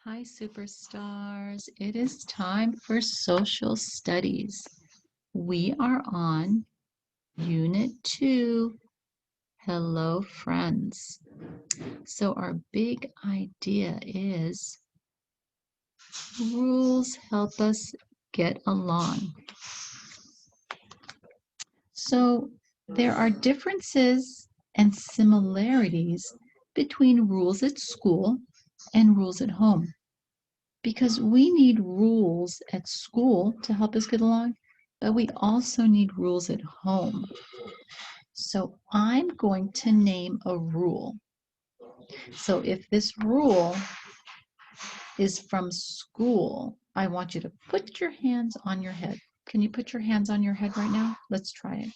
Hi, superstars. It is time for social studies. We are on Unit 2. Hello, friends. So, our big idea is rules help us get along. So, there are differences and similarities between rules at school and rules at home. Because we need rules at school to help us get along, but we also need rules at home. So I'm going to name a rule. So if this rule is from school, I want you to put your hands on your head. Can you put your hands on your head right now? Let's try it.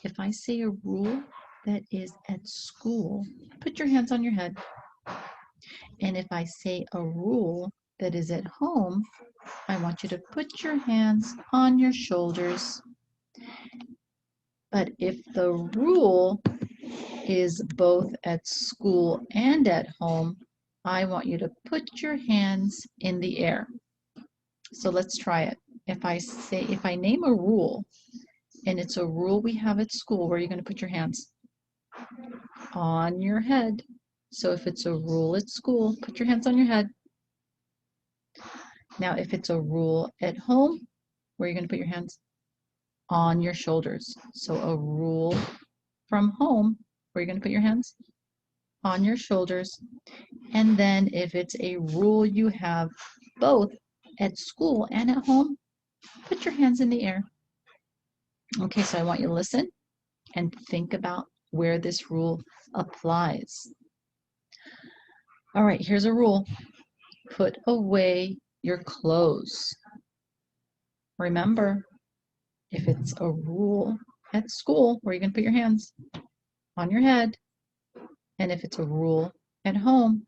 If I say a rule that is at school, put your hands on your head. And if I say a rule that is at home, I want you to put your hands on your shoulders. But if the rule is both at school and at home, I want you to put your hands in the air. So let's try it. If I name a rule, and it's a rule we have at school, where are you going to put your hands? On your head. So if it's a rule at school, put your hands on your head. Now, if it's a rule at home, where are you going to put your hands? On your shoulders. So a rule from home, where are you going to put your hands? On your shoulders. And then if it's a rule you have both at school and at home, put your hands in the air. Okay, so I want you to listen and think about where this rule applies. All right, here's a rule. Put away your clothes. Remember, if it's a rule at school, where are you going to put your hands? On your head. And if it's a rule at home,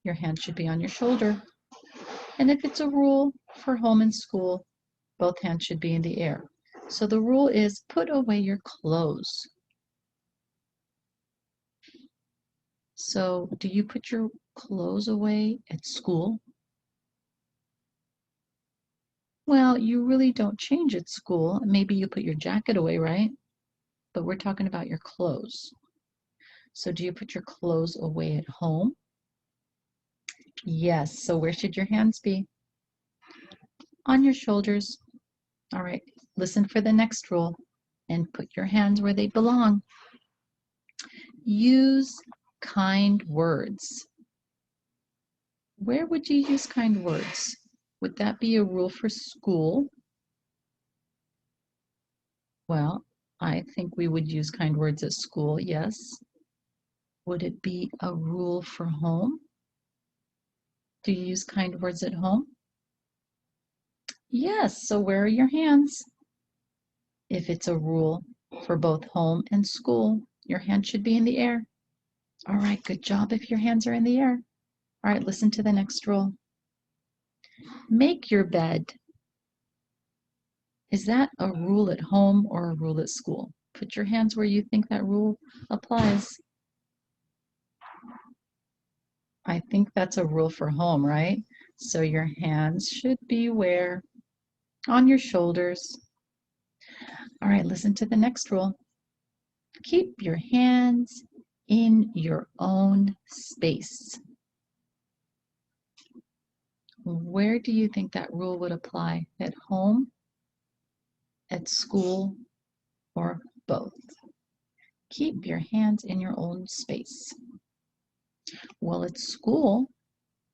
your hand should be on your shoulder. And if it's a rule for home and school, both hands should be in the air. So the rule is put away your clothes. So do you put your clothes away at school? Well, you really don't change at school. Maybe you put your jacket away, right? But we're talking about your clothes. So do you put your clothes away at home? Yes. So where should your hands be? On your shoulders. All right. Listen for the next rule and put your hands where they belong. Use kind words. Where would you use kind words? Would that be a rule for school? Well, I think we would use kind words at school, yes. Would it be a rule for home? Do you use kind words at home? Yes, so where are your hands? If it's a rule for both home and school, your hand should be in the air. All right, good job if your hands are in the air. All right, listen to the next rule. Make your bed. Is that a rule at home or a rule at school? Put your hands where you think that rule applies. I think that's a rule for home, right? So your hands should be where? On your shoulders. All right, listen to the next rule. Keep your hands in your own space. Where do you think that rule would apply? At home, at school, or both? Keep your hands in your own space. Well, at school,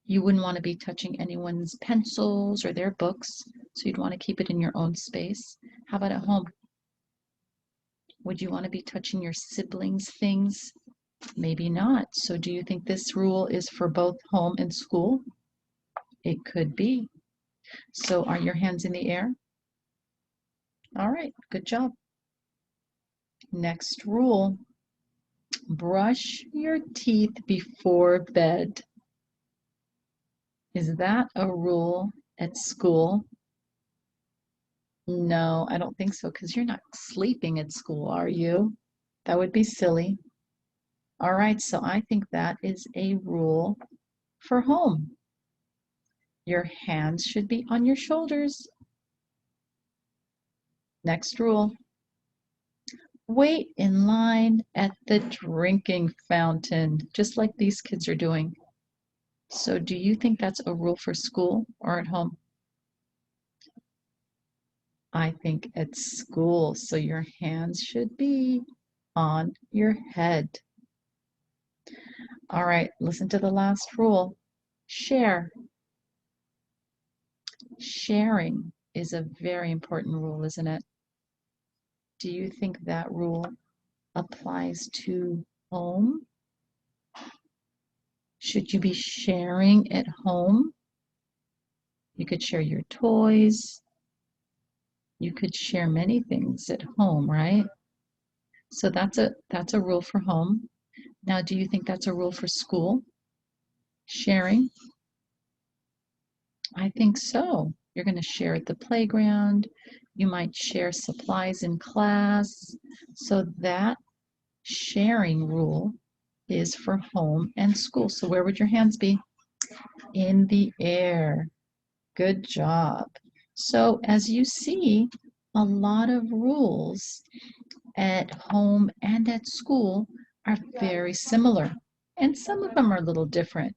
you wouldn't want to be touching anyone's pencils or their books, so you'd want to keep it in your own space. How about at home? Would you want to be touching your siblings' things? Maybe not. So do you think this rule is for both home and school? It could be. So are your hands in the air? All right, good job. Next rule. Brush your teeth before bed. Is that a rule at school? No, I don't think so, because you're not sleeping at school, are you? That would be silly. All right, so I think that is a rule for home. Your hands should be on your shoulders. Next rule. Wait in line at the drinking fountain, just like these kids are doing. So do you think that's a rule for school or at home? I think at school, so your hands should be on your head. All right, listen to the last rule. Share. Sharing is a very important rule, isn't it? Do you think that rule applies to home? Should you be sharing at home? You could share your toys. You could share many things at home, right? So that's a rule for home. Now, do you think that's a rule for school? Sharing? I think so. You're going to share at the playground. You might share supplies in class. So that sharing rule is for home and school. So where would your hands be? In the air. Good job. So as you see, a lot of rules at home and at school are very similar. And some of them are a little different,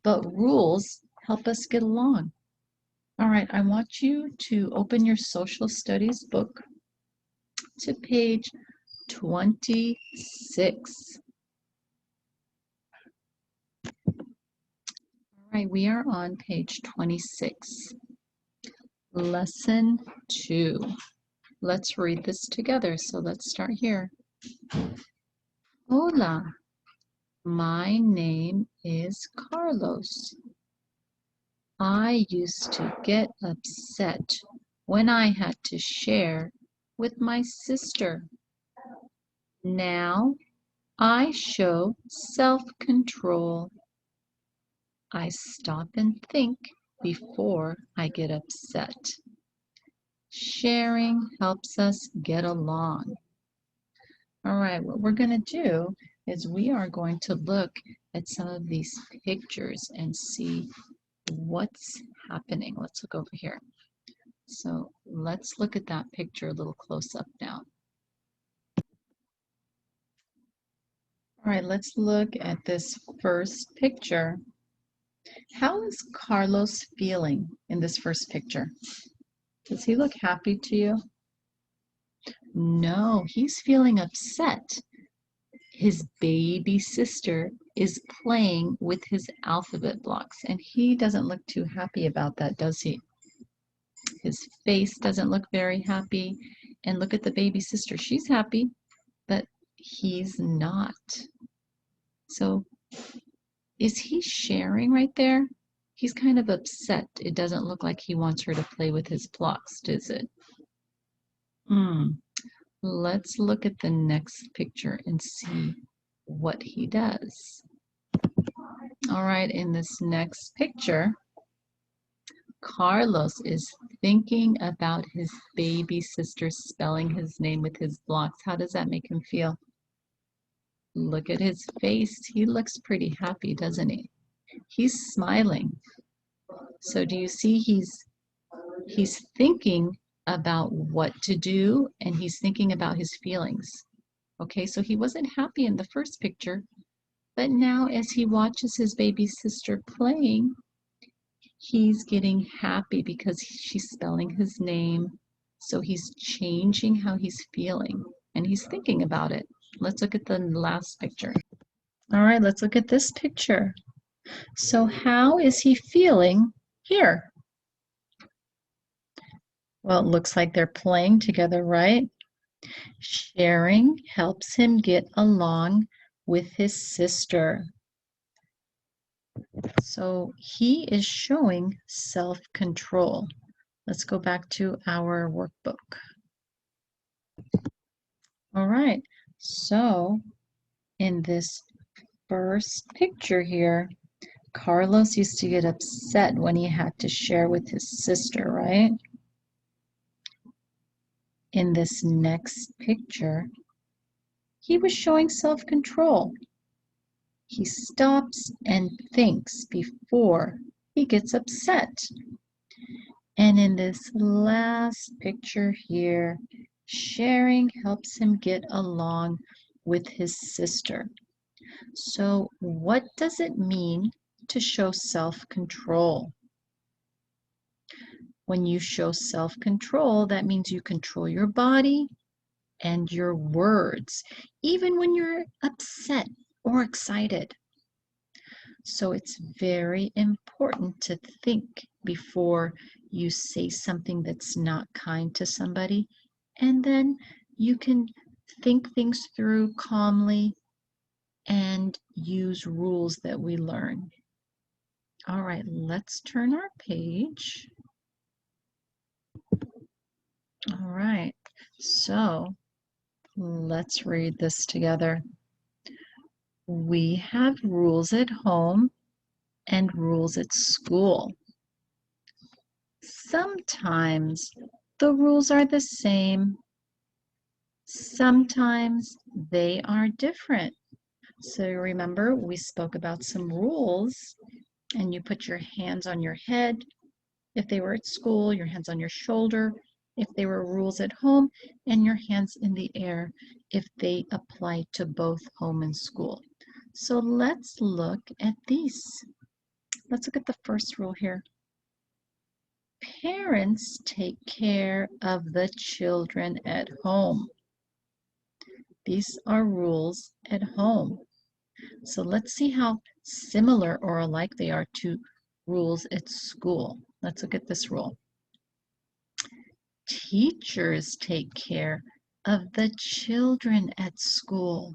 but rules help us get along. All right, I want you to open your social studies book to page 26. All right, we are on page 26. Lesson 2. Let's read this together. So let's start here. Hola, my name is Carlos. I used to get upset when I had to share with my sister. Now I show self-control. I stop and think before I get upset. Sharing helps us get along. All right, what we're going to do is we are going to look at some of these pictures and see what's happening. Let's look over here. So let's look at that picture a little close up now. All right, let's look at this first picture. How is Carlos feeling in this first picture? Does he look happy to you? No, he's feeling upset. His baby sister is playing with his alphabet blocks, and he doesn't look too happy about that, does he? His face doesn't look very happy. And look at the baby sister. She's happy, but he's not. So is he sharing right there? He's kind of upset. It doesn't look like he wants her to play with his blocks, does it? Let's look at the next picture and see what he does. All right, in this next picture, Carlos is thinking about his baby sister spelling his name with his blocks. How does that make him feel? Look at his face. He looks pretty happy, doesn't he? He's smiling. So do you see he's thinking about what to do, and he's thinking about his feelings. Okay, so he wasn't happy in the first picture, but now as he watches his baby sister playing, he's getting happy because she's spelling his name. So he's changing how he's feeling, and he's thinking about it. Let's look at the last picture. All right, let's look at this picture. So how is he feeling here? Well, it looks like they're playing together, right? Sharing helps him get along with his sister. So he is showing self-control. Let's go back to our workbook. All right, so in this first picture here, Carlos used to get upset when he had to share with his sister, right? In this next picture, he was showing self-control. He stops and thinks before he gets upset. And in this last picture here, sharing helps him get along with his sister. So what does it mean to show self-control? When you show self-control, that means you control your body and your words, even when you're upset or excited. So it's very important to think before you say something that's not kind to somebody, and then you can think things through calmly and use rules that we learn. All right, let's turn our page. All right, so let's read this together. We have rules at home and rules at school. Sometimes the rules are the same. Sometimes they are different. So remember, we spoke about some rules, and you put your hands on your head. If they were at school, your hands on your shoulder. If they were rules at home, and your hands in the air if they apply to both home and school. So let's look at these. Let's look at the first rule here. Parents take care of the children at home. These are rules at home. So let's see how similar or alike they are to rules at school. Let's look at this rule. Teachers take care of the children at school.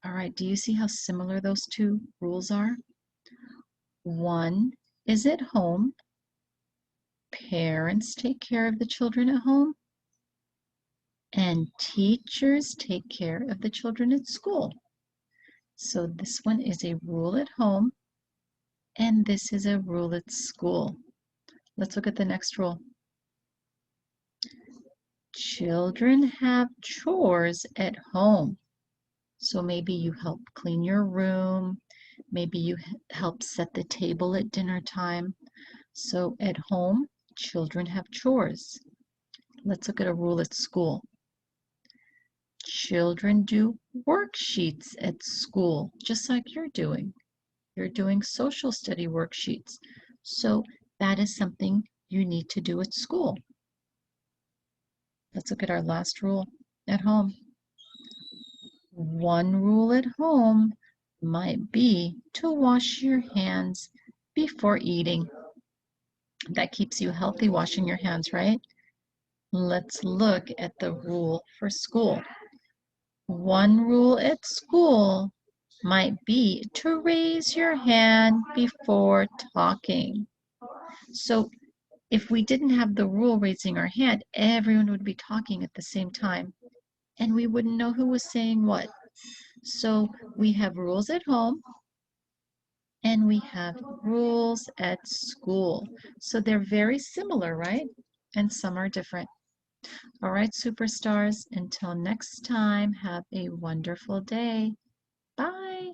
All right, do you see how similar those two rules are? One is at home. Parents take care of the children at home. And teachers take care of the children at school. So this one is a rule at home, and this is a rule at school. Let's look at the next rule. Children have chores at home. So maybe you help clean your room, maybe you help set the table at dinner time. So at home, children have chores. Let's look at a rule at school. Children do worksheets at school, just like you're doing. You're doing social study worksheets. So that is something you need to do at school. Let's look at our last rule at home. One rule at home might be to wash your hands before eating. That keeps you healthy, washing your hands, right? Let's look at the rule for school. One rule at school might be to raise your hand before talking. So if we didn't have the rule raising our hand, everyone would be talking at the same time, and we wouldn't know who was saying what. So we have rules at home, and we have rules at school. So they're very similar, right? And some are different. All right, superstars, until next time, have a wonderful day. Bye.